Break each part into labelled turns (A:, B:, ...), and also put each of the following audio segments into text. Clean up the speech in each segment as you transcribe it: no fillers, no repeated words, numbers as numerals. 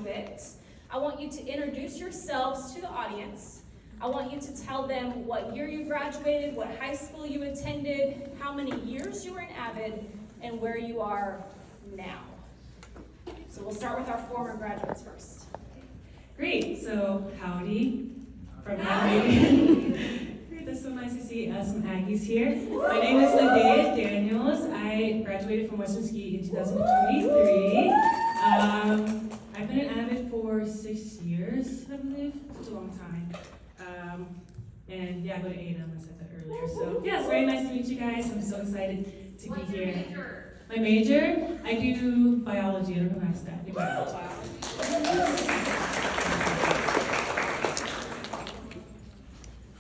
A: graduate, I want you to introduce yourselves to the audience. I want you to tell them what year you graduated, what high school you attended, how many years you were in Avid, and where you are now. So we'll start with our former graduates first.
B: Great, so howdy from Avid. It's so nice to see some Aggies here. My name is Ladea Daniels. I graduated from West Mesquite in 2023. I've been in Avid for 6 years, I believe. It's a long time. And yeah, I go to A&M, I said that earlier. So yeah, it's very nice to meet you guys. I'm so excited to be here.
A: Major?
B: My major? I do biology. I don't know how to say that. I do biology.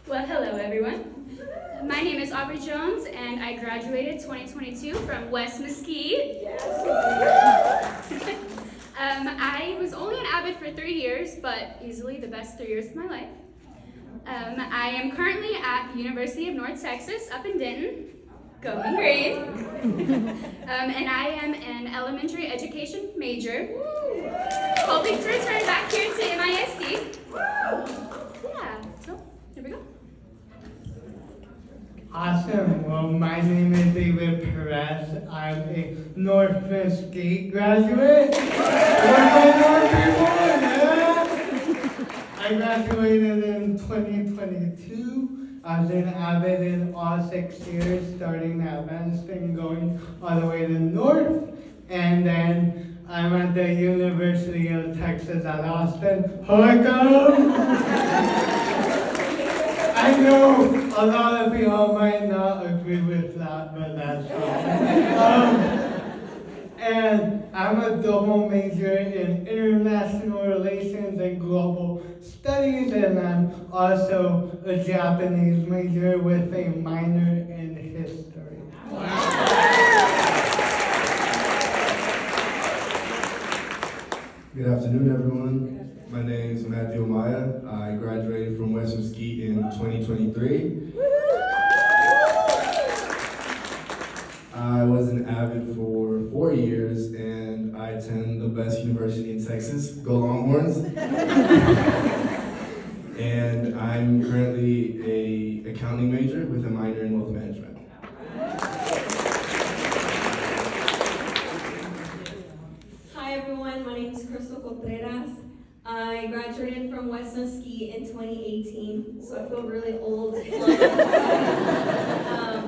C: Well, hello everyone. My name is Aubrey Jones and I graduated 2022 from West Mesquite. I was only in Avid for 3 years, but easily the best 3 years of my life. I am currently at the University of North Texas up in Denton. Go Mean Green. And I am an elementary education major. Hoping to return back here to MISD. Yeah, so here we go.
D: Awesome. Well, my name is David Perez. I'm a North Mesquite graduate. I graduated in 2022. I was in Avid in all 6 years, starting at Vanston, going all the way to North. And then I'm at the University of Texas at Austin. I know a lot of y'all might not agree with that, but that's fine. And I'm a double major in international relations and global studies, and I'm also a Japanese major with a minor in history.
E: Good afternoon, everyone. My name is Matthew Amaya. I graduated from West Mesquite in 2023. I was in Avid for 4 years, and I attend the best university in Texas, go Longhorns. And I'm currently an accounting major with a minor in wealth management.
F: Hi everyone, my name is Crystal Contreras. I graduated from West Mesquite in 2018, so I feel really old.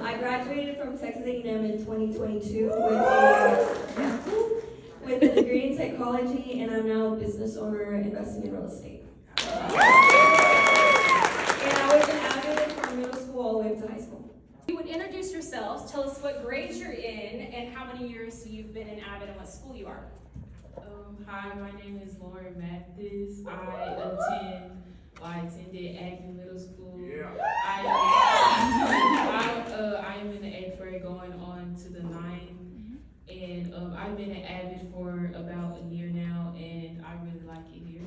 F: I graduated from Texas A&M in 2022 with a degree in psychology, and I'm now a business owner investing in real estate. And I was in Avid from middle school all the way up to high school.
A: You would introduce yourselves, tell us what grade you're in, and how many years you've been in Avid and what school you are.
G: Hi, my name is Lauren Mathis. I attended Agnew Middle School. I am in the 8th grade going on to the 9th. And I've been at Avid for about a year now, and I really like it here.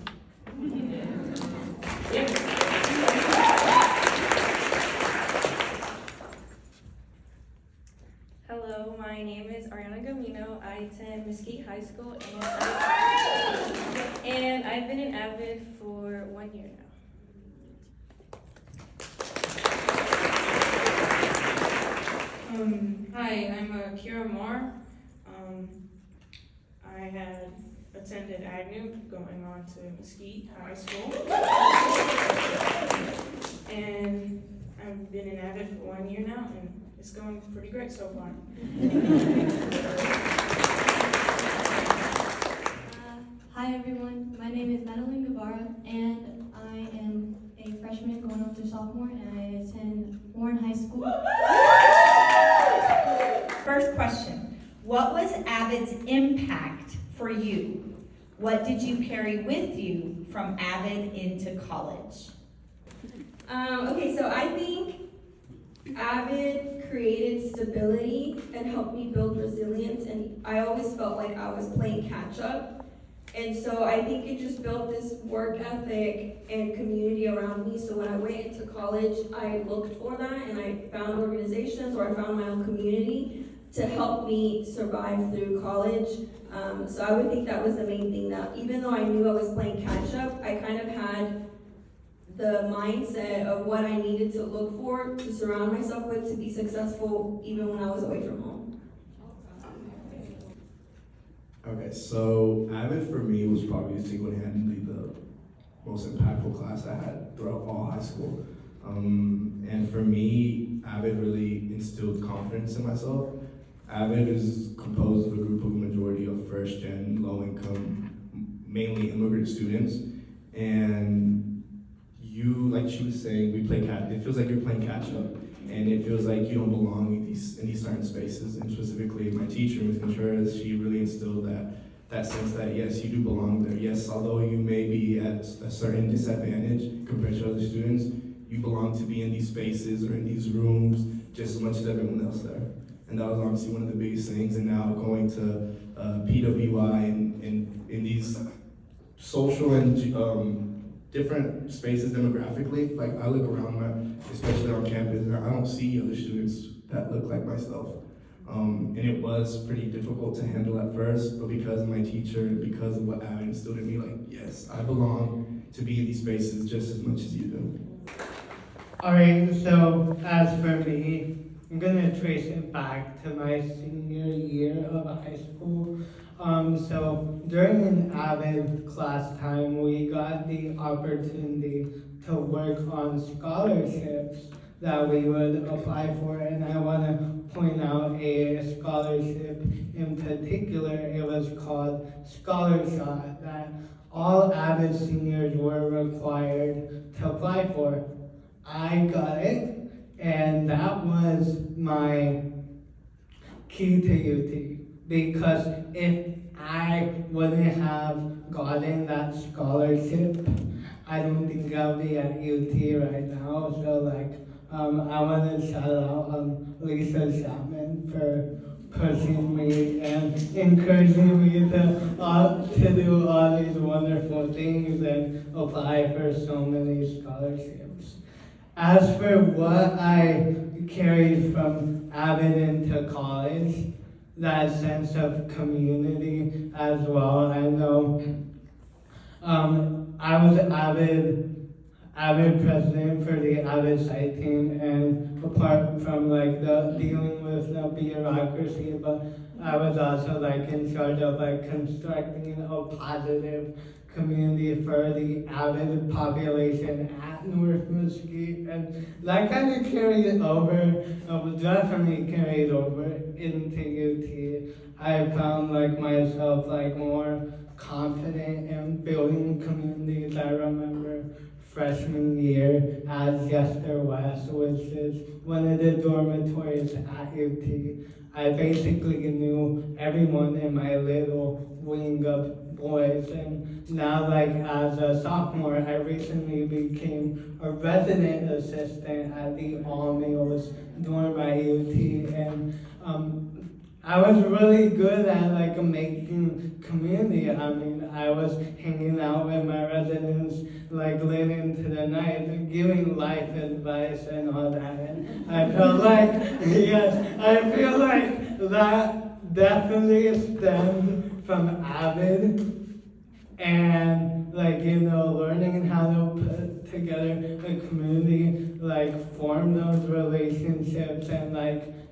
H: Hello, my name is Ariana Gamino. I attend Mesquite High School, and I've been in Avid for 1 year now.
I: Hi, I'm Kira Moore. I had attended Agnew, going on to Mesquite High School. And I've been in Avid for 1 year now, and it's going pretty great so far.
J: Hi everyone, my name is Madeline Guevara, and I am a freshman going on to sophomore, and I attend Warren High School.
K: First question, what was Avid's impact for you? What did you carry with you from Avid into college?
F: Okay, so I think Avid created stability and helped me build resilience, and I always felt like I was playing catch up. And so I think it just built this work ethic and community around me. So when I went into college, I looked for that and I found organizations or I found my own community to help me survive through college. So I would think that was the main thing, that even though I knew I was playing catch up, I kind of had the mindset of what I needed to look for to surround myself with to be successful even when I was away from home.
E: Okay, so Avid for me was probably single-handedly the most impactful class I had throughout all high school. And for me, Avid really instilled confidence in myself. Avid is composed of a group of majority of first-gen, low-income, mainly immigrant students. And you, like she was saying, it feels like you're playing catch-up. And it feels like you don't belong in these certain spaces. And specifically, my teacher, Ms. Contreras, she really instilled that sense that yes, you do belong there. Yes, although you may be at a certain disadvantage compared to other students, you belong to be in these spaces or in these rooms just as much as everyone else there. And that was obviously one of the biggest things. And now going to PWI and in these social and different spaces demographically, like I look around, especially on campus, and I don't see other students that look like myself. And it was pretty difficult to handle at first, but because of my teacher, because of what Avid instilled in me, like, yes, I belong to be in these spaces just as much as you do.
D: Alright, so as for me, I'm gonna trace it back to my senior year of high school. So during an Avid class time, we got the opportunity to work on scholarships that we would apply for, and I want to point out a scholarship in particular. It was called Scholarshot, that all Avid seniors were required to apply for. I got it, and that was my key to UT, because if I wouldn't have gotten that scholarship, I don't think I'll be at UT right now. So I want to shout out Lisa Chapman for pushing me and encouraging me to do all these wonderful things and apply for so many scholarships. As for what I carried from Avid into college, that sense of community as well. I know I was Avid president for the Avid site team, and apart from the dealing with the bureaucracy, but I was also in charge of constructing a positive community for the Avid population at North Mesquite, and that kind of carried over, definitely carried over into UT. I found myself more confident in building communities. I remember freshman year at Jester West, which is one of the dormitories at UT. I basically knew everyone in my little wing of boys, and now as a sophomore, I recently became a resident assistant at the all-males dorm at UT, and I was really good at making community. I mean, I was hanging out with my residents late into the night, giving life advice and all that. And I feel that definitely stemmed from Avid, and learning how to put together a community, form those relationships, and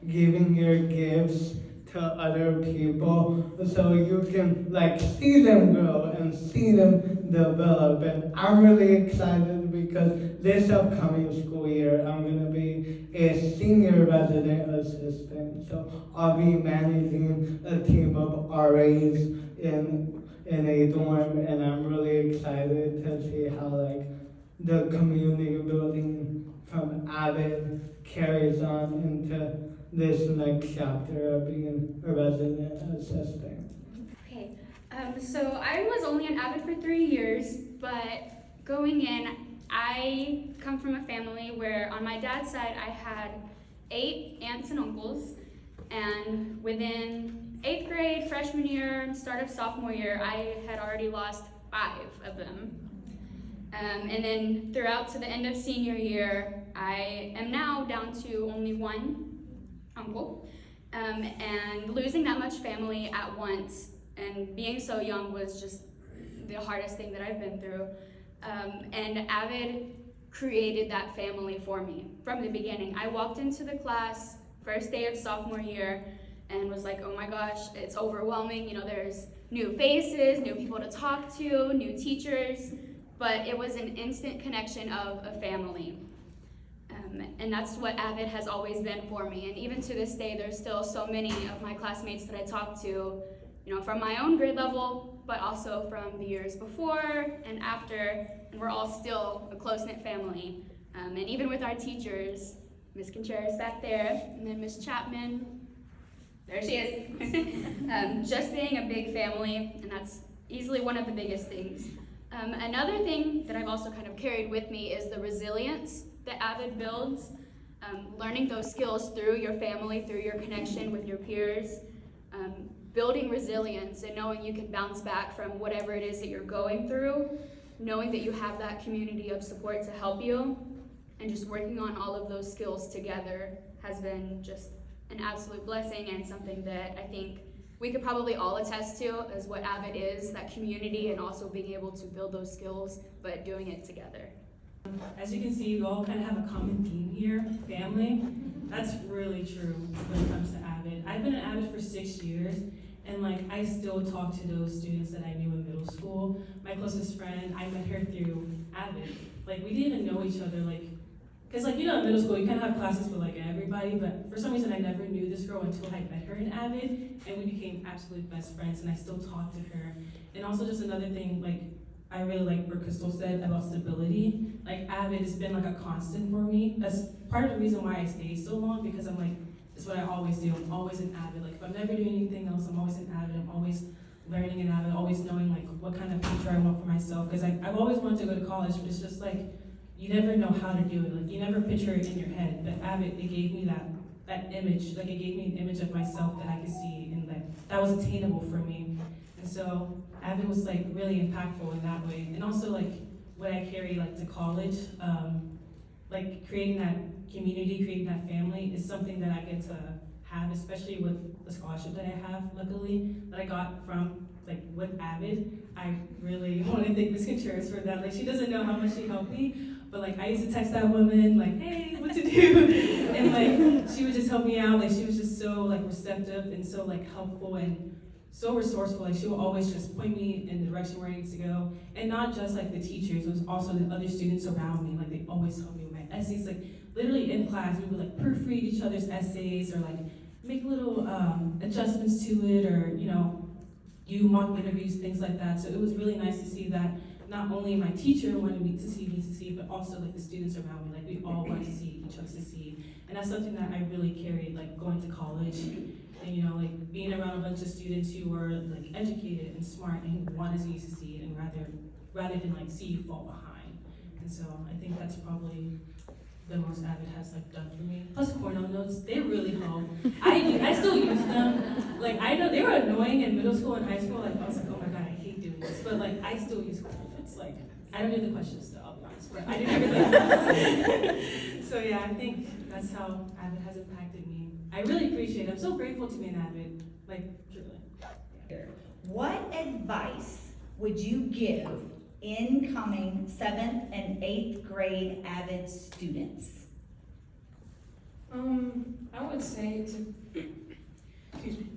D: giving your gifts to other people so you can see them grow and see them develop. And I'm really excited because this upcoming school year I'm going to be a senior resident assistant, so I'll be managing a team of RAs in a dorm, and I'm really excited to see how the community building from Avid carries on into this next chapter of being a resident assistant.
C: Okay, so I was only an Avid for 3 years, but going in, I come from a family where on my dad's side I had 8 aunts and uncles, and within 8th grade, freshman year, and start of sophomore year, I had already lost 5 of them. And then throughout to the end of senior year, I am now down to only 1 uncle. And losing that much family at once and being so young was just the hardest thing that I've been through. And Avid created that family for me from the beginning. I walked into the class first day of sophomore year and was like, oh my gosh, it's overwhelming. You know, there's new faces, new people to talk to, new teachers, but it was an instant connection of a family. And that's what Avid has always been for me. And even to this day, there's still so many of my classmates that I talk to, you know, from my own grade level, but also from the years before and after, and we're all still a close-knit family. And even with our teachers, Miss Contreras back there, and then Miss Chapman, there she is. Just being a big family, and that's easily one of the biggest things. Another thing that I've also kind of carried with me is the resilience that Avid builds, learning those skills through your family, through your connection with your peers, building resilience and knowing you can bounce back from whatever it is that you're going through, knowing that you have that community of support to help you, and just working on all of those skills together has been just an absolute blessing and something that I think we could probably all attest to as what Avid is, that community and also being able to build those skills, but doing it together.
B: As you can see, we all kind of have a common theme here, family. That's really true when it comes to Avid. I've been at Avid for 6 years, and like I still talk to those students that I knew in middle school. My closest friend, I met her through Avid. Like we didn't even know each other, like, cause like, you know, in middle school, you kind of have classes with like everybody, but for some reason I never knew this girl until I met her in Avid, and we became absolute best friends, and I still talk to her. And also just another thing, like, I really like what Crystal said about stability. Like Avid has been like a constant for me. That's part of the reason why I stayed so long, because I'm like, it's what I always do. I'm always in Avid. Like if I'm never doing anything else, I'm always in Avid. I'm always learning in Avid, always knowing like what kind of future I want for myself. Because I've always wanted to go to college, but it's just like, you never know how to do it. Like you never picture it in your head. But Avid, it gave me that image. Like it gave me an image of myself that I could see, and that was attainable for me. And so Avid was like really impactful in that way. And also like what I carry like to college, like creating that community, creating that family is something that I get to have, especially with the scholarship that I have, luckily, that I got from like with Avid. I really want to thank Ms. Contreras for that. Like she doesn't know how much she helped me, but like I used to text that woman like, hey, what to do? And like she would just help me out. Like she was just so like receptive and so like helpful and so resourceful. Like she will always just point me in the direction where I need to go. And not just like the teachers, it was also the other students around me. Like they always helped me with my essays. Like literally in class, we would like proofread each other's essays or like make little adjustments to it, or you know, do mock interviews, things like that. So it was really nice to see that not only my teacher wanted me to succeed, but also like the students around me. Like we all wanted to see each other succeed. And that's something that I really carried like going to college. And you know, like being around a bunch of students who were like educated and smart and who wanted to see you succeed, and rather than like see you fall behind. And so I think that's probably the most Avid has like done for me. Plus Cornell notes, they really help. I still use them. Like I know they were annoying in middle school and high school. Like I was like, oh my god, I hate doing this. But like I still use Cornell notes. Like I don't do the questions though, I'll be honest, but I do everything. So yeah, I think that's how Avid has impacted me. I really appreciate it. I'm so grateful to be an Avid, like truly.
K: What advice would you give incoming 7th and 8th grade Avid students?
I: I would say to, excuse me,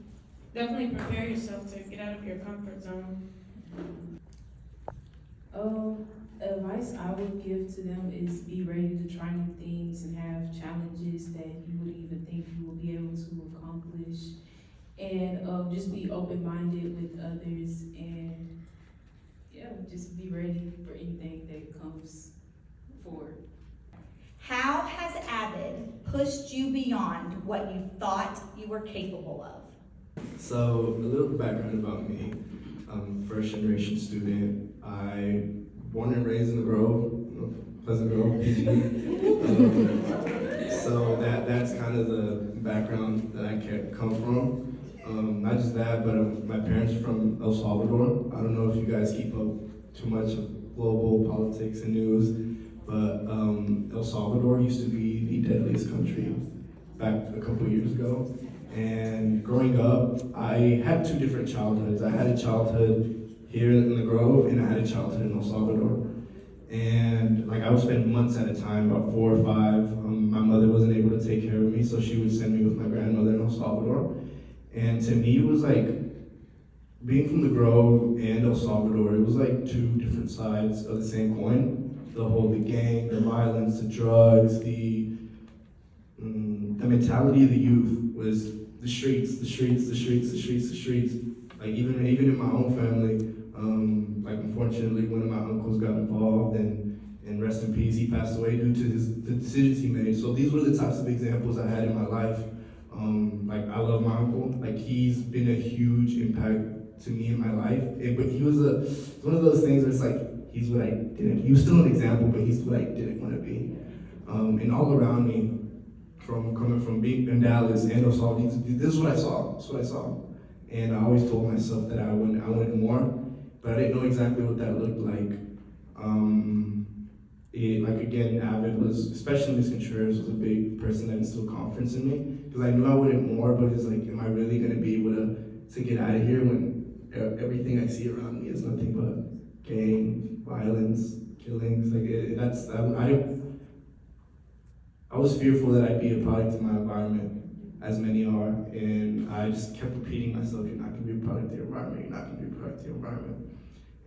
I: definitely prepare yourself to get out of your comfort zone.
G: Advice I would give to them is be ready to try new things and have challenges that you wouldn't even think you will be able to accomplish, and just be open-minded with others, and yeah, just be ready for anything that comes forward.
K: How has Avid pushed you beyond what you thought you were capable of?
E: So a little background about me. I'm first generation student. I born and raised in the Grove, Pleasant Grove, PG. So that's kind of the background that I come from. Not just that, but my parents are from El Salvador. I don't know if you guys keep up too much of global politics and news, but El Salvador used to be the deadliest country back a couple years ago. And growing up, I had two different childhoods. I had a childhood here in the Grove, and I had a childhood in El Salvador. And like I would spend months at a time, about 4 or 5. My mother wasn't able to take care of me, so she would send me with my grandmother in El Salvador. And to me, it was like being from the Grove and El Salvador. It was like two different sides of the same coin. The gang, the violence, the drugs, the mentality of the youth was the streets. Like even in my own family, like unfortunately one of my uncles got involved, and rest in peace, he passed away due to the decisions he made. So these were the types of examples I had in my life. Like I love my uncle. Like he's been a huge impact to me in my life. But he was one of those things where it's like he's what I didn't. He was still an example, but he's what I didn't want to be. And all around me, coming from being in Dallas and El Salvador, this is what I saw. This is what I saw. And I always told myself that I wanted more, but I didn't know exactly what that looked like. Like again, Avid was, especially Miss Contreras, was a big person that instilled confidence in me, because I knew I wanted more, but it's like, am I really gonna be able to get out of here when everything I see around me is nothing but gang, violence, killings? I was fearful that I'd be a product of my environment, as many are, and I just kept repeating myself, you're not gonna be a product of your environment, you're not gonna be a product of your environment.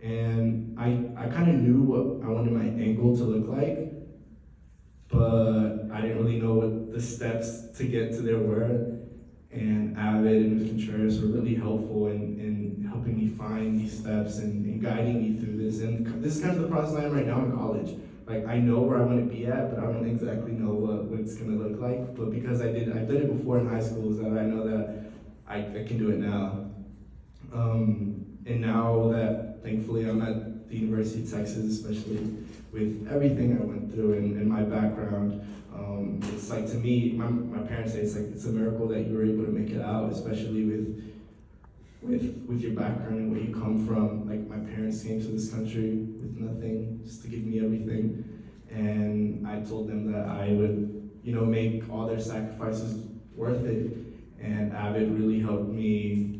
E: And I kind of knew what I wanted my end goal to look like, but I didn't really know what the steps to get to there were. And Avid and Ms. Contreras were really helpful in helping me find these steps and guiding me through this. And this is kind of the process I am right now in college. Like I know where I want to be at, but I don't exactly know what it's gonna look like. But because I've done it before in high school, so that I know that I can do it now. And now that thankfully I'm at the University of Texas, especially with everything I went through and my background, it's like, to me, my parents say it's a miracle that you were able to make it out, especially with your background and where you come from. Like my parents came to this country with nothing, just to give me everything. And I told them that I would, make all their sacrifices worth it. And Avid really helped me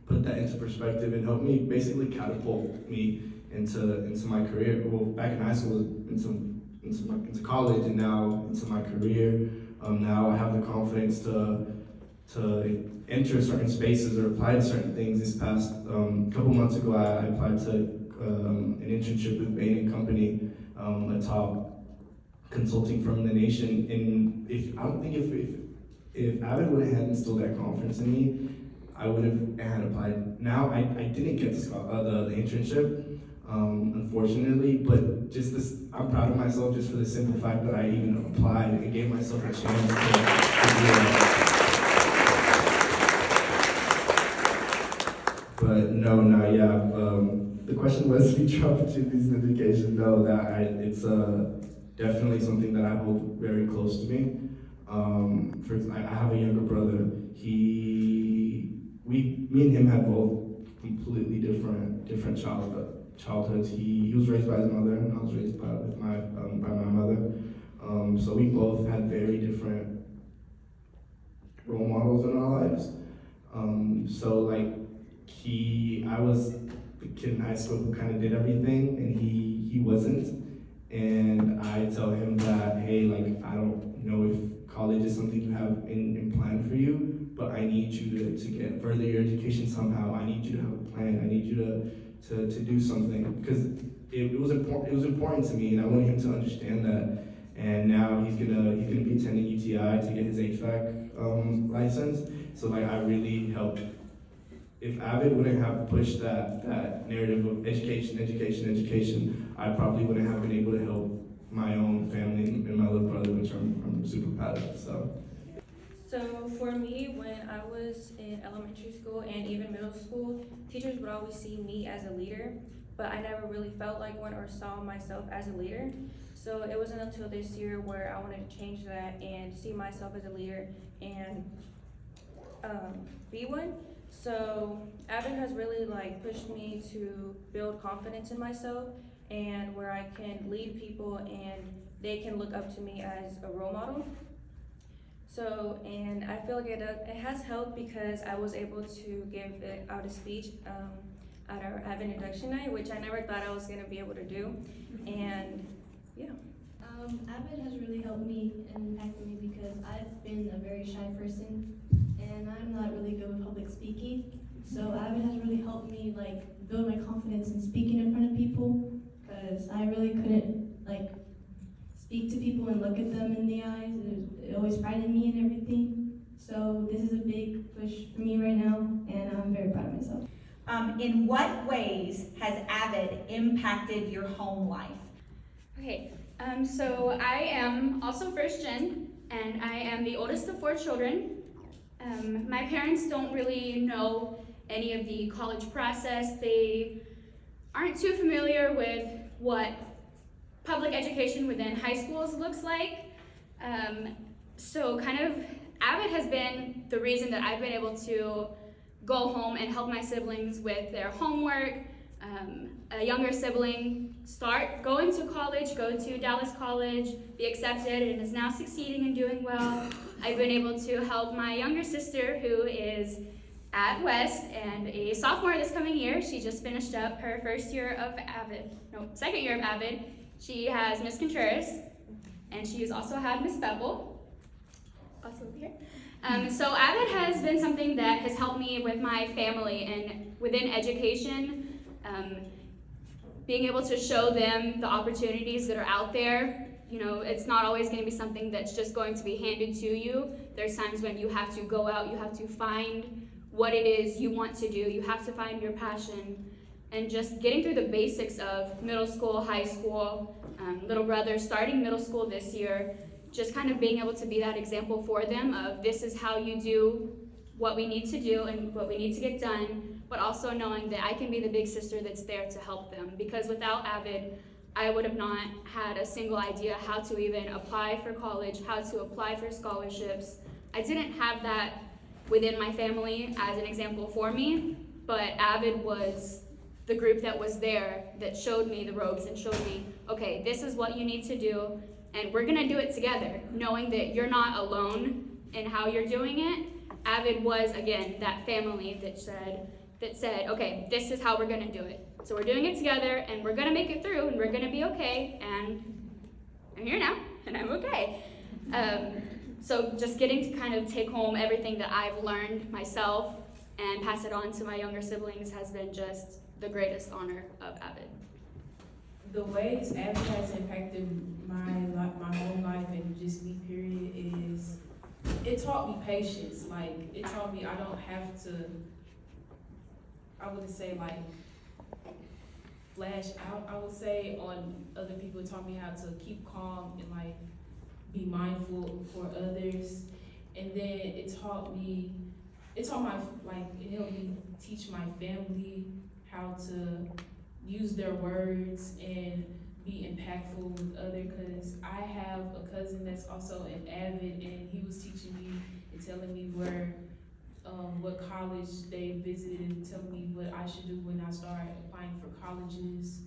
E: put that into perspective and helped me basically catapult me into my career. Well, back in high school, into college, and now into my career. Now I have the confidence to enter certain spaces or apply to certain things. This past couple months ago, I applied to an internship with Bain & Company, a top consulting firm in the nation. And if Avid would have instilled that confidence in me, I would have had applied. Now I didn't get the internship, unfortunately, but I'm proud of myself just for the simple fact that I even applied and gave myself a chance to do it. But the question was future opportunities in education. No, it's definitely something that I hold very close to me. I have a younger brother. Me and him had both completely different childhoods. He was raised by his mother, and I was raised by my mother. So we both had very different role models in our lives. I was the kid in high school who kind of did everything, and he wasn't. And I tell him that, hey, I don't know if college is something you have in plan for you, but I need you to get further your education somehow. I need you to have a plan. I need you to do something, because it was important to me, and I wanted him to understand that. And now he's gonna be attending UTI to get his HVAC license. So I really helped. If Avid wouldn't have pushed that narrative of education, I probably wouldn't have been able to help my own family and my little brother, which I'm super proud of.
H: So for me, when I was in elementary school and even middle school, teachers would always see me as a leader, but I never really felt like one or saw myself as a leader. So it wasn't until this year where I wanted to change that and see myself as a leader and be one. So Avid has really pushed me to build confidence in myself, and where I can lead people and they can look up to me as a role model. So, and I feel like it has helped because I was able to give out a speech at our Avid induction night, which I never thought I was gonna be able to do. And yeah.
J: Avid has really helped me and impacted me because I've been a very shy person and I'm not really good with public speaking. So Avid has really helped me like build my confidence in speaking in front of people because I really couldn't like speak to people and look at them in the eyes. It always frightened me and everything. So this is a big push for me right now and I'm very proud of myself.
K: In what ways has Avid impacted your home life?
C: Okay, so I am also first gen, and I am the oldest of 4 children. My parents don't really know any of the college process. They aren't too familiar with what public education within high schools looks like. So kind of Avid has been the reason that I've been able to go home and help my siblings with their homework. A younger sibling going to college, go to Dallas College, be accepted, and is now succeeding and doing well. I've been able to help my younger sister, who is at West and a sophomore this coming year. She just finished up her second year of Avid. She has Miss Contreras, and she has also had Miss Bevel, also over here. So Avid has been something that has helped me with my family and within education. Being able to show them the opportunities that are out there. You know, it's not always going to be something that's just going to be handed to you. There's times when you have to go out, you have to find what it is you want to do, you have to find your passion, and just getting through the basics of middle school, high school, little brother starting middle school this year, just kind of being able to be that example for them of this is how you do what we need to do and what we need to get done, but also knowing that I can be the big sister that's there to help them. Because without Avid, I would have not had a single idea how to even apply for college, how to apply for scholarships. I didn't have that within my family as an example for me, but Avid was the group that was there that showed me the ropes and showed me, okay, this is what you need to do, and we're gonna do it together, knowing that you're not alone in how you're doing it. Avid was, again, that family that said, okay, this is how we're gonna do it. So we're doing it together, and we're gonna make it through, and we're gonna be okay, and I'm here now, and I'm okay. So just getting to kind of take home everything that I've learned myself and pass it on to my younger siblings has been just the greatest honor of Avid.
G: The ways Avid has impacted my whole life and just me, period, is it taught me patience. Like, it taught me I don't have to, I wouldn't say like flash out, I would say, on other people. It taught me how to keep calm and like be mindful for others. And then it helped me teach my family how to use their words and be impactful with others, because I have a cousin that's also an Avid, and he was teaching me and telling me what college they visited and telling me what I should do when I start applying for colleges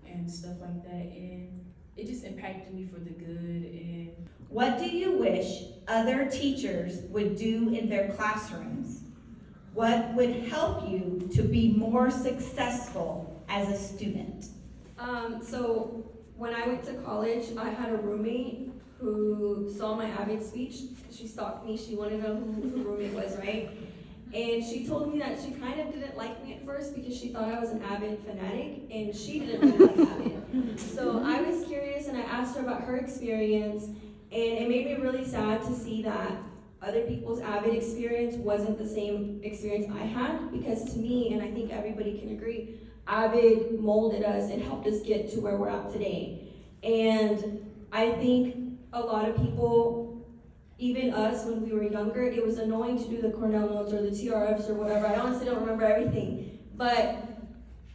G: and stuff like that, and it just impacted me for the good. And
K: What do you wish other teachers would do in their classrooms? What would help you to be more successful as a student?
F: So when I went to college, I had a roommate who saw my Avid speech. She stalked me. She wanted to know who her roommate was, right? And she told me that she kind of didn't like me at first because she thought I was an Avid fanatic, and she didn't really like Avid. So I was curious, and I asked her about her experience, and it made me really sad to see that other people's Avid experience wasn't the same experience I had, because to me, and I think everybody can agree, Avid molded us and helped us get to where we're at today. And I think a lot of people, even us when we were younger, it was annoying to do the Cornell notes or the TRFs or whatever. I honestly don't remember everything. But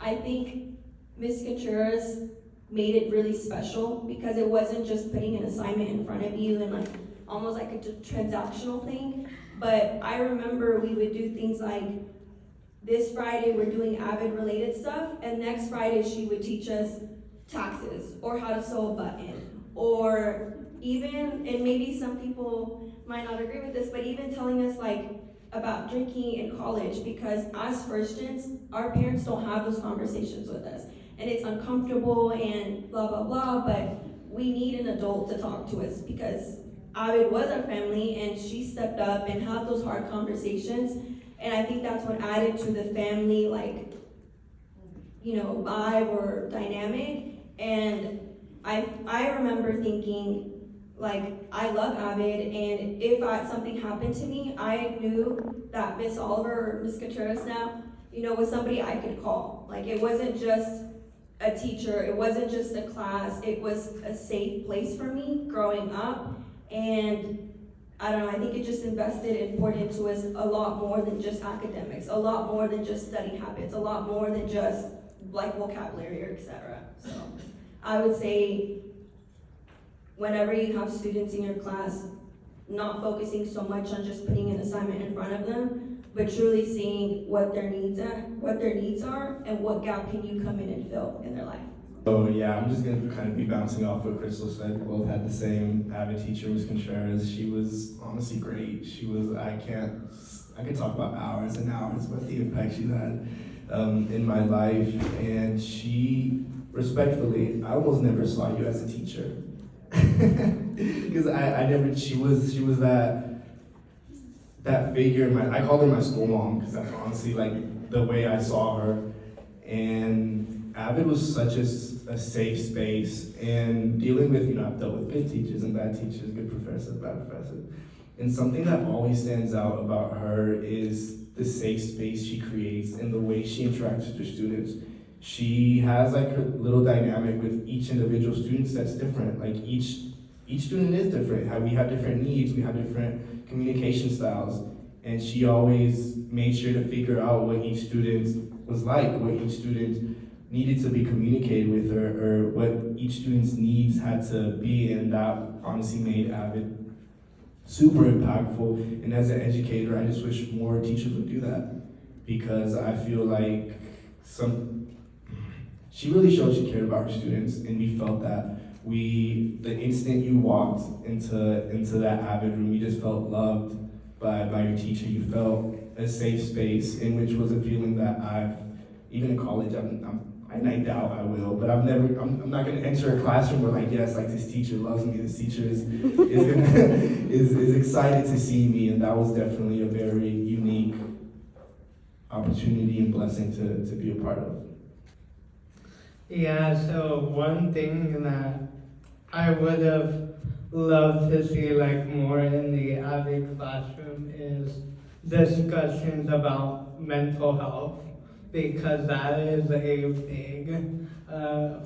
F: I think Ms. Contreras made it really special, because it wasn't just putting an assignment in front of you and like almost like a transactional thing. But I remember we would do things like, this Friday we're doing Avid related stuff, and next Friday she would teach us taxes or how to sew a button or even, and maybe some people might not agree with this, but even telling us like about drinking in college, because as first gens, our parents don't have those conversations with us. And it's uncomfortable and blah, blah, blah, but we need an adult to talk to us, because Avid was our family and she stepped up and had those hard conversations. And I think that's what added to the family, like, you know, vibe or dynamic. And I remember thinking, like, I love Avid, and if something happened to me, I knew that Miss Oliver, or Miss Contreras now, you know, was somebody I could call. Like, it wasn't just a teacher, it wasn't just a class, it was a safe place for me growing up. And I don't know, I think it just invested and poured into us a lot more than just academics, a lot more than just study habits, a lot more than just like vocabulary or etc. So I would say whenever you have students in your class, not focusing so much on just putting an assignment in front of them, but truly seeing what their needs are, and what gap can you come in and fill in their life.
E: So yeah, I'm just gonna kind of be bouncing off what Crystal said. We both had the same Avid teacher, Ms. Contreras. She was honestly great. She was, I could talk about hours and hours about the impact she had in my life. And she, respectfully, I almost never saw you as a teacher. Because she was that figure in my, I called her my school mom, because that's honestly like the way I saw her. And Avid was such a safe space, and dealing with, you know, I've dealt with good teachers and bad teachers, good professors, bad professors. And something that always stands out about her is the safe space she creates and the way she interacts with her students. She has like her little dynamic with each individual student that's different. Like each student is different. We have different needs, we have different communication styles. And she always made sure to figure out what each student was like, what each student needed to be communicated with, or what each student's needs had to be, and that honestly made Avid super impactful. And as an educator, I just wish more teachers would do that, because I feel like she really showed she cared about her students, and we felt that. The instant you walked into that Avid room, you just felt loved by your teacher. You felt a safe space, in which was a feeling that even in college, I doubt I will, but I'm not gonna enter a classroom where like, yes, like this teacher loves me, this teacher is excited to see me, and that was definitely a very unique opportunity and blessing to be a part of.
D: Yeah, so one thing that I would have loved to see like more in the Avid classroom is discussions about mental health, because that is a big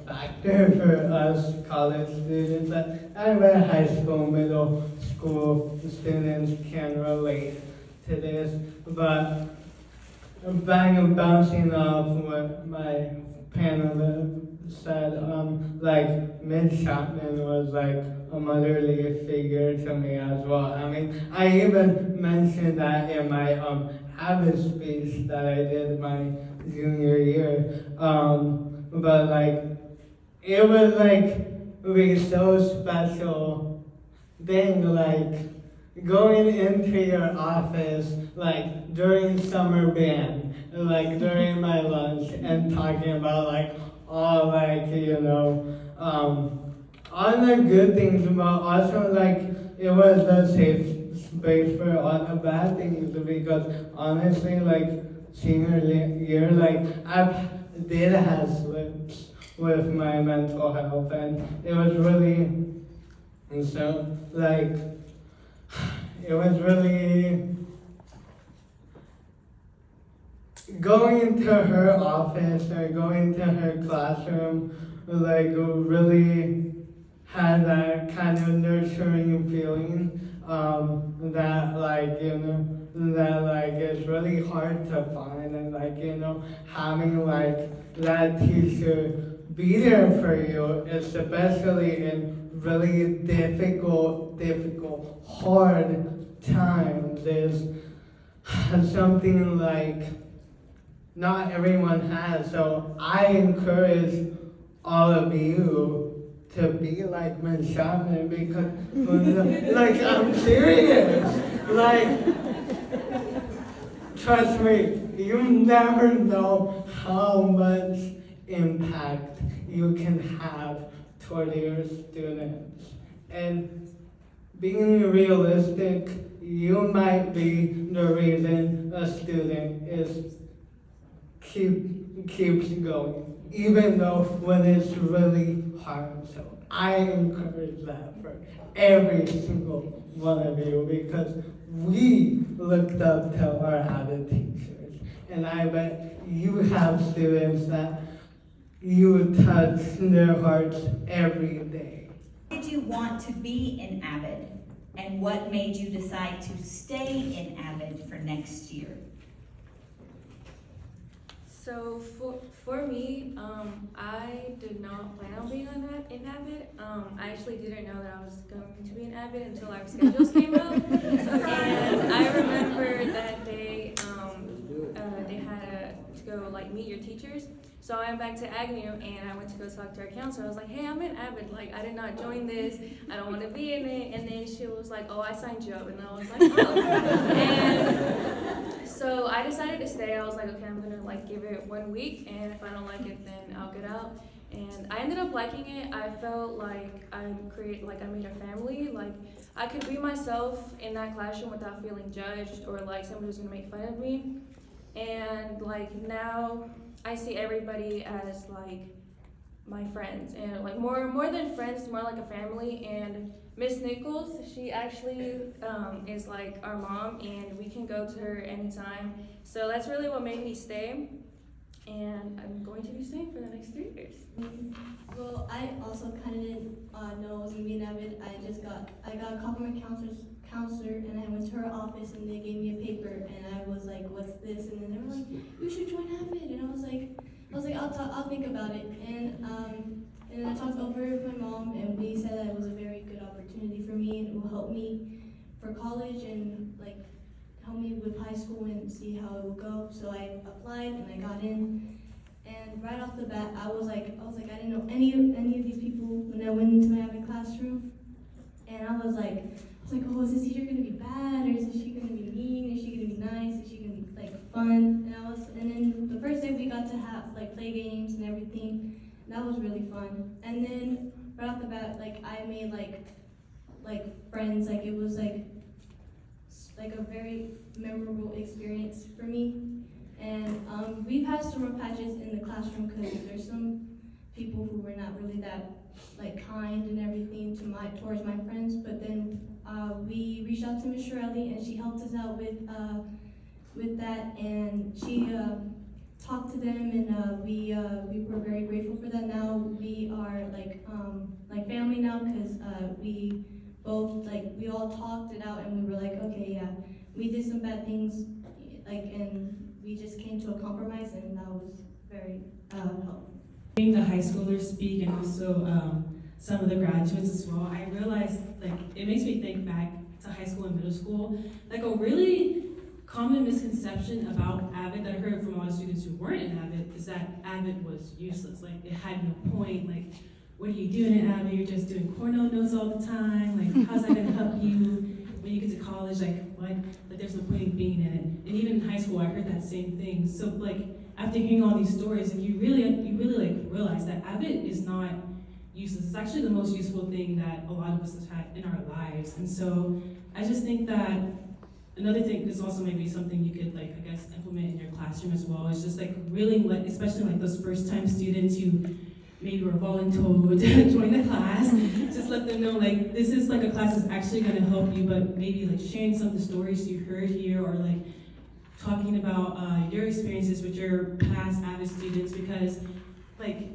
D: factor for us college students. I bet high school, middle school students can relate to this, but bouncing off what my panel said, like Ms. Chapman was like a motherly figure to me as well. I mean, I even mentioned that in my Avid speech that I did my junior year, but like it was like a so special thing, like going into your office like during summer band, like during my lunch, and talking about like all like, you know, all the good things, but also like it was a safe space for all the bad things, because honestly, like senior year, like I did have slips with my mental health, and it was really, and so like it was really going into her office or going to her classroom, like really had that kind of nurturing feeling that like, you know, that like it's really hard to find, and like, you know, having like that teacher be there for you, especially in really difficult, hard times, is something like not everyone has. So I encourage all of you to be like Miss Chapman because, like, I'm serious. Like, trust me, you never know how much impact you can have toward your students. And being realistic, you might be the reason a student keeps going, even though when it's really hard. So I encourage that for every single one of you because we looked up to our Avid teachers, and I bet you have students that you touch their hearts every day.
K: Why did you want to be in Avid, and what made you decide to stay in Avid for next year?
H: So for me, I did not plan on being in Avid. I actually didn't know that I was going to be in Avid until our schedules came out. And I remember that they had to go like meet your teachers. So I went back to Agnew and I went to go talk to our counselor. I was like, hey, I'm in Avid. Like, I did not join this. I don't want to be in it. And then she was like, oh, I signed you up. And I was like, oh. And so I decided to stay. I was like, okay, I'm gonna like give it 1 week, and if I don't like it, then I'll get out. And I ended up liking it. I felt like I made a family. Like I could be myself in that classroom without feeling judged or like somebody was gonna make fun of me. And like now I see everybody as like my friends, and like more than friends, more like a family. And Miss Nichols, she actually is like our mom, and we can go to her anytime. So that's really what made me stay, and I'm going to be staying for the next 3 years.
J: Well, I also kind of didn't know I was gonna be in Avid. I got a call from my counselor, and I went to her office, and they gave me a paper, and I was like, "What's this?" And then they were like, "You should join Avid," and I was like, "I'll think about it." And I talked over with my mom, and we said that it was a very good opportunity for me, and it will help me for college and like help me with high school and see how it will go. So I applied and I got in. And right off the bat, I was like, I didn't know any of these people when I went into my Avid classroom. And I was like, oh, is this teacher gonna be bad, or is she gonna be mean? Is she gonna be nice? Is she gonna be like fun? And then the first day we got to have like play games and everything. And that was really fun. And then right off the bat, like I made like friends. Like it was like a very memorable experience for me. And we've had some rough patches in the classroom because there's some people who were not really that like kind and everything towards my friends. But then we reached out to Miss Shirley, and she helped us out with that, and she talked to them, and we were very grateful for that. Now we are like family now, because we all talked it out, and we were like, okay, yeah, we did some bad things, and we just came to a compromise, and that was very helpful.
B: Hearing the high schoolers speak, and also some of the graduates as well, I realized like it makes me think back to high school and middle school. Like a really common misconception about Avid that I heard from a lot of students who weren't in Avid is that Avid was useless. Like it had no point. Like, what are you doing in Avid? You're just doing porno notes all the time. Like, how's that gonna help you when you get to college? Like, what? Like, there's no point in being in it. And even in high school, I heard that same thing. So like, after hearing all these stories, like, you really like realize that Avid is not useless. It's actually the most useful thing that a lot of us have had in our lives. And so I just think that another thing, this also may be something you could like, I guess, implement in your classroom as well, is just like really let, especially like those first time students who maybe were voluntold to join the class, just let them know like, this is like a class that's actually gonna help you, but maybe like sharing some of the stories you heard here, or like talking about your experiences with your past Avid students, because like,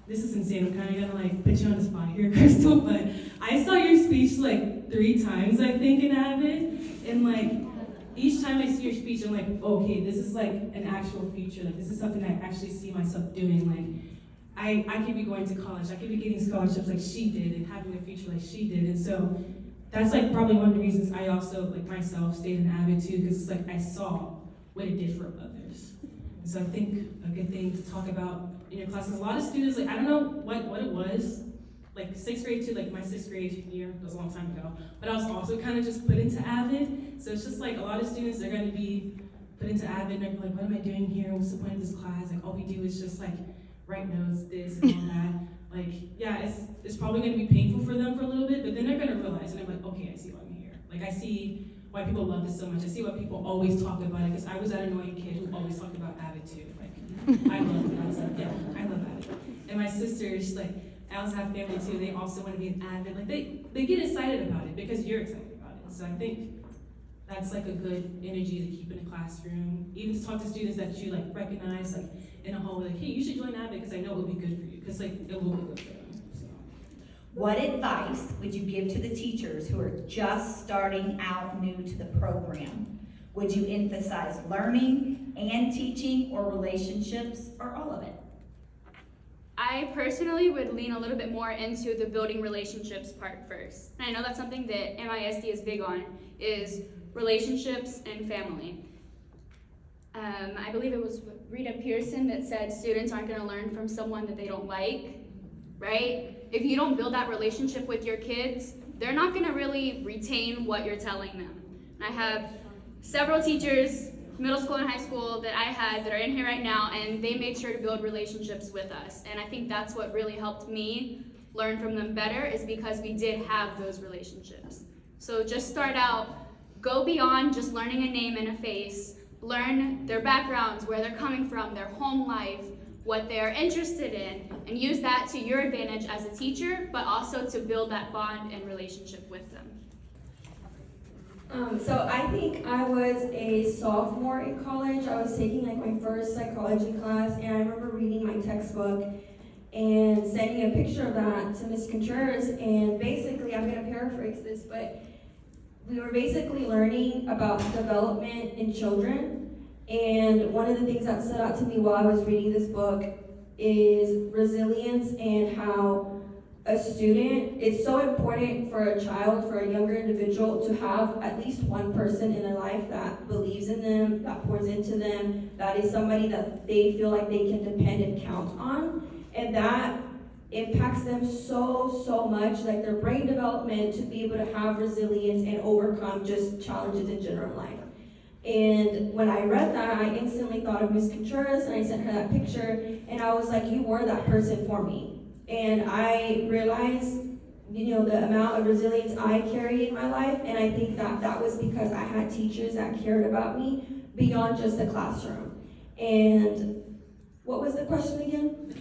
B: this is insane. I'm kind of gonna like put you on the spot here, Crystal, but I saw your speech like 3 times, I think, in Avid, and like each time I see your speech, I'm like, okay, this is like an actual future. Like this is something I actually see myself doing. Like I could be going to college. I could be getting scholarships like she did and having a future like she did. And so that's like probably one of the reasons I also like myself stayed in Avid too, because it's like I saw what it did for others. And so I think a good thing to talk about in your classes, a lot of students, like I don't know what it was, like 6th grade to like my 6th grade year, that was a long time ago, but I was also kind of just put into Avid. So it's just like a lot of students, they're gonna be put into Avid and they're like, what am I doing here? What's the point of this class? Like all we do is just like write notes, this and all that. Like, yeah, it's probably gonna be painful for them for a little bit, but then they're gonna realize, and I'm like, okay, I see why I'm here. Like I see why people love this so much. I see why people always talk about it, because I was that annoying kid who always talked about Avid too. Like, I love it. I was like, yeah, I love Avid. And my sister, she's like, I also have family too, they also want to be an Avid. Like they get excited about it because you're excited about it. So I think that's like a good energy to keep in a classroom. Even to talk to students that you like recognize like in a hallway, like, hey, you should join Avid because I know it will be good for you. Because like it will be good for them. So.
K: What advice would you give to the teachers who are just starting out new to the program? Would you emphasize learning and teaching, or relationships, or all of it?
C: I personally would lean a little bit more into the building relationships part first. And I know that's something that MISD is big on, is relationships and family. I believe it was Rita Pearson that said students aren't going to learn from someone that they don't like, right? If you don't build that relationship with your kids, they're not going to really retain what you're telling them. And I have several teachers, middle school and high school, that I had that are in here right now, and they made sure to build relationships with us. And I think that's what really helped me learn from them better, is because we did have those relationships. So just start out, go beyond just learning a name and a face, learn their backgrounds, where they're coming from, their home life, what they're interested in, and use that to your advantage as a teacher, but also to build that bond and relationship with them.
F: So I think I was a sophomore in college. I was taking like my first psychology class, and I remember reading my textbook and sending a picture of that to Ms. Contreras, and basically, I'm gonna paraphrase this, but we were basically learning about development in children, and one of the things that stood out to me while I was reading this book is resilience, and how a student, it's so important for a child, for a younger individual, to have at least one person in their life that believes in them, that pours into them, that is somebody that they feel like they can depend and count on. And that impacts them so much, like their brain development, to be able to have resilience and overcome just challenges in general life. And when I read that, I instantly thought of Ms. Contreras, and I sent her that picture, and I was like, you were that person for me. And I realized, the amount of resilience I carry in my life, and I think that was because I had teachers that cared about me beyond just the classroom. And what was the question again?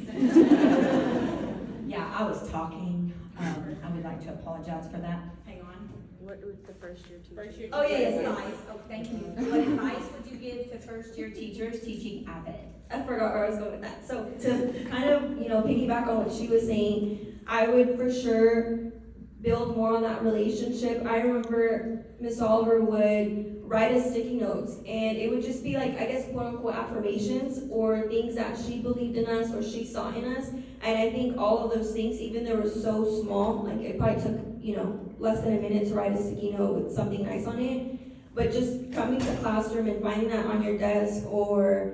K: Yeah, I was talking. I would like to apologize for that. Hang on.
H: What would the first year teacher?
K: Oh, yes. Oh, thank you. What advice would you give to first-year teachers teaching Avid?
F: I forgot where I was going with that. So to kind of, piggyback on what she was saying, I would for sure build more on that relationship. I remember Miss Oliver would write us sticky notes, and it would just be like, I guess, quote unquote affirmations or things that she believed in us or she saw in us. And I think all of those things, even though they were so small, like it probably took, less than a minute to write a sticky note with something nice on it. But just coming to classroom and finding that on your desk, or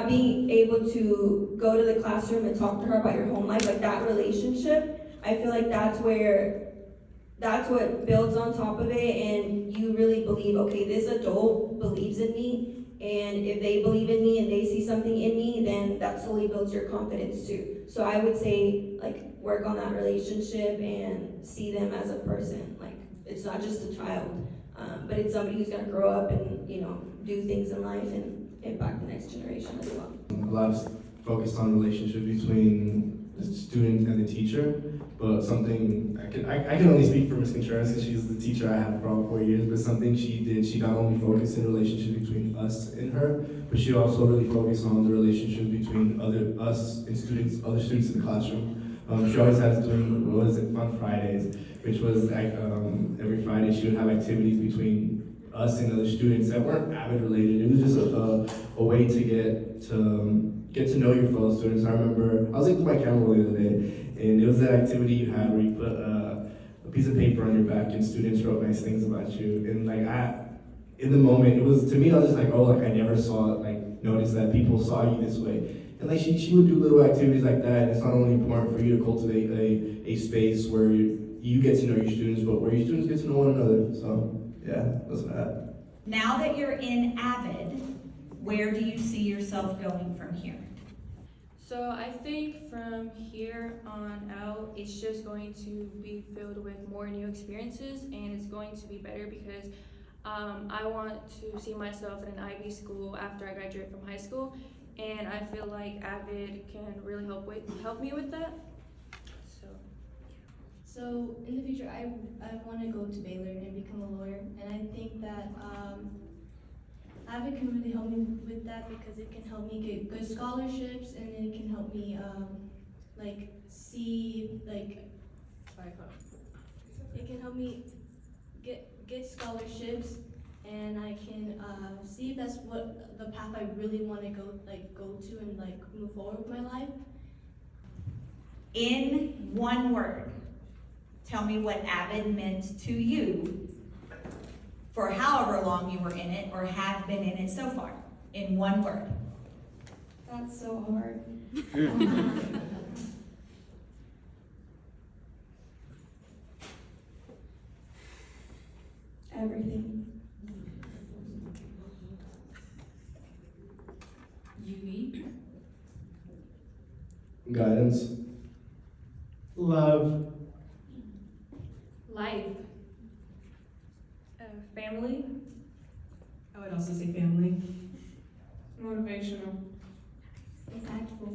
F: being able to go to the classroom and talk to her about your home life, like that relationship, I feel like that's what builds on top of it, and you really believe, okay, this adult believes in me, and if they believe in me and they see something in me, then that slowly builds your confidence too. So I would say, work on that relationship and see them as a person. Like, it's not just a child, but it's somebody who's gonna grow up and, do things in life and impact the next generation as well.
E: A lot of focused on relationship between the student and the teacher, but something I can only speak for Ms. Contreras because she's the teacher I had for all 4 years, but something she did, she not only focused in the relationship between us and her, but she also really focused on the relationship between us and other students in the classroom. She always has doing, Fun Fridays, which was every Friday she would have activities between us and other students that weren't Avid related. It was just a way to get to know your fellow students. I remember, I was looking at my camera the other day, and it was that activity you had where you put a piece of paper on your back and students wrote nice things about you. And in the moment, it was, to me, I was just like, I never noticed that people saw you this way. And like she would do little activities like that. And it's not only important for you to cultivate a space where you get to know your students, but where your students get to know one another. So yeah, that's that.
K: Now that you're in Avid, where do you see yourself going from here?
H: So I think from here on out, it's just going to be filled with more new experiences, and it's going to be better because I want to see myself in an Ivy school after I graduate from high school, and I feel like Avid can really help me with that.
J: So in the future, I want to go to Baylor and become a lawyer, and I think that Avid can really help me with that because it can help me get good scholarships, and it can help me it can help me get scholarships, and I can see if that's what the path I really want to go to and move forward with my life.
K: In one word, tell me what Avid meant to you for however long you were in it or have been in it so far. In one word.
F: That's so hard. Everything.
G: Unique.
E: Guidance.
D: Love.
C: Life.
H: Family.
B: I would also say family.
I: Motivational.
J: Impactful.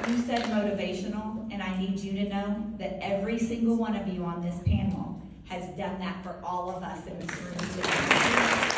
K: You said motivational, and I need you to know that every single one of you on this panel has done that for all of us in this room today.